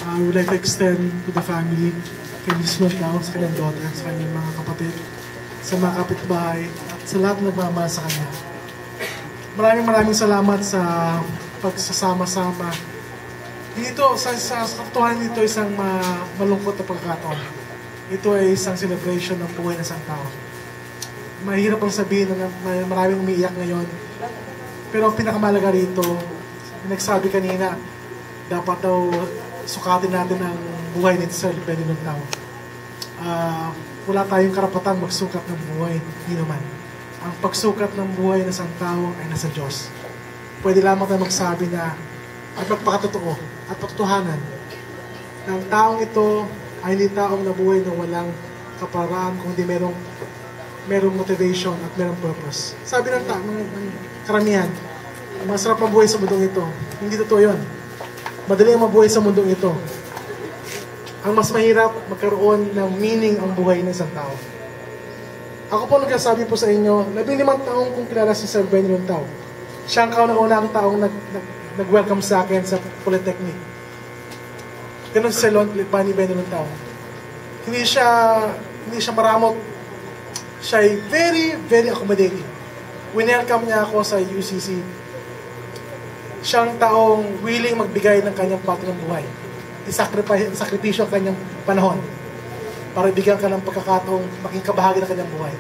I would like to extend to the family, kay Miss Lonao, sa kanyang daughter, sa kanyang mga kapatid, sa mga kapitbahay, at sa lahat na nagmamahal sa kanya. Maraming salamat sa pagsasama-sama. Dito, sa katotohanan dito, isang malungkot na pagkakataon. Ito ay isang celebration ng buhay ng isang tao. Mahirap ang sabihin na maraming umiiyak ngayon. Pero ang pinakamalaga rito, nagsabi kanina, dapat daw sukatin natin ang buhay ni Sir Benny Lonao. Wala tayong karapatan magsukat ng buhay, hindi naman. Ang pagsukat ng buhay ng isang tao ay nasa Diyos. Pwede lamang tayo magsabi na at magpakatotoo at patutuhanan ng taong ito ay hindi taong nabuhay na walang kaparaan, kundi merong motivation at merong purpose. Sabi ng karamihan, masarap mabuhay sa mundong ito. Hindi totoo yun. Madali ang mabuhay sa mundong ito. Ang mas mahirap, magkaroon ng meaning ang buhay ng isang tao. Ako po nagsasabi po sa inyo, 15 taong kong kilala si Sir Benny Lonao. Siya ang kauna-unang taong nag-welcome sa akin sa Polytechnic. Ganun si Sir Benny Lonao. Hindi siya maramot. Siya ay very accommodating. Winelcome niya ako sa UCC. Siyang taong willing magbigay ng kanyang pati ng buhay. Isakripisyo ang kanyang panahon para bigyan ka ng pagkakataong maging kabahagi ng kanyang buhay.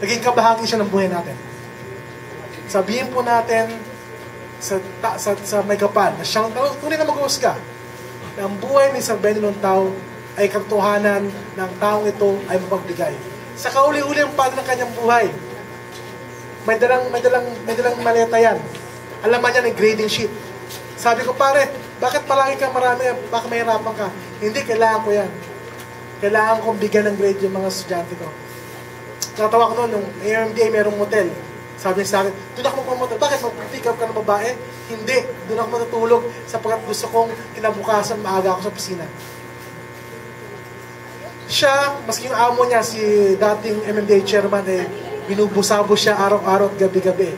Naging kabahagi siya ng buhay natin. Sabihin po natin sa may kapal na siyang taong tunay na mag-uusga na ang buhay ni Sir Benny Lonao ay katotohanan ng taong ito ay mapagbigay. Sa kauli-uli ang pag ng kanyang buhay, may dalang maleta yan. Alaman niya ng grading sheet. Sabi ko, pare, bakit palagi ka marami, baka mahirapan ka? Hindi, kailangan ko yan. Kailangan kong bigyan ng grade yung mga estudyante ko. Natawa ko noon, yung AMDA merong motel. Sabi niya sa akin, doon ako magpamotel. Bakit? Mag-pick up ka ng babae? Hindi. Doon ako matutulog sapagkat gusto kong kinabukasan maaga ako sa pisina. Siya, maski yung amo niya, si dating MMDA chairman, binubusabo siya araw-araw at gabi-gabi.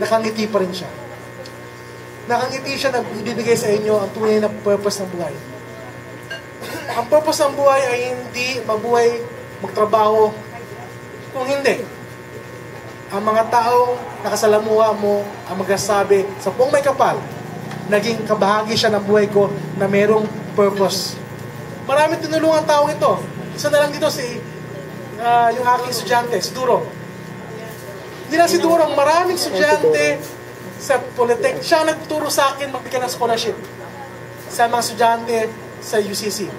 Nakangiti pa rin siya. Nakangiti siya na ibibigay sa inyo ang tunay na purpose ng buhay. Ang purpose ng buhay ay hindi mabuhay, magtrabaho, kung hindi. Ang mga taong nakasalamuha mo ang magsasabi sa buong may kapal, naging kabahagi siya ng buhay ko na mayroong purpose. Maraming tinulungan taong ito. Isa na lang dito yung aking estudyante, si Duro. Hindi lang si Duro, maraming estudyante sa Polytechnic. Siya nagturo sa akin magbigay ng scholarship sa mga estudyante sa UCC.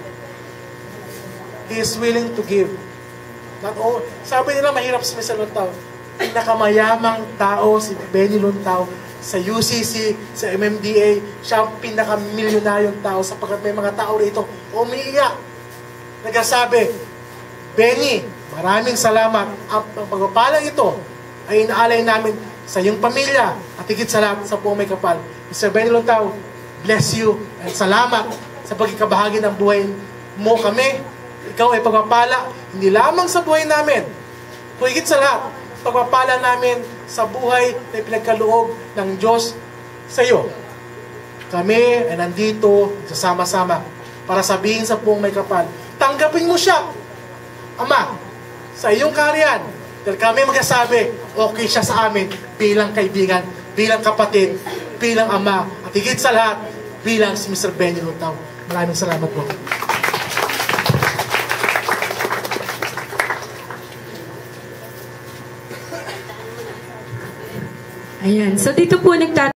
He is willing to give. Sabi nila mahirap si Mr. Lonao. Pinakamayamang tao si Benny Lonao sa UCC, sa MMDA. Siya ang pinakamilyonayong tao sapagkat may mga tao rito umiiyak. Nagsasabi, Benny, maraming salamat. Ang pagpapalang ito ay inaalay namin sa iyong pamilya at higit sa lahat sa buong may kapal. Mr. Benny Lonao, bless you at salamat sa pagkikabahagi ng buhay mo kami. Ikaw ay pagpapala, hindi lamang sa buhay namin, kung higit sa lahat, pagpapala namin sa buhay na pinagkaloob ng Diyos sa iyo. Kami ay nandito, sasama-sama, para sabihin sa buong may kapal, tanggapin mo siya, Ama, sa iyong kaharian. Dahil kami magsasabi, okay siya sa amin bilang kaibigan, bilang kapatid, bilang ama, at higit sa lahat, bilang si Mr. Benny Lonao. Maraming salamat po. Ayan. So dito po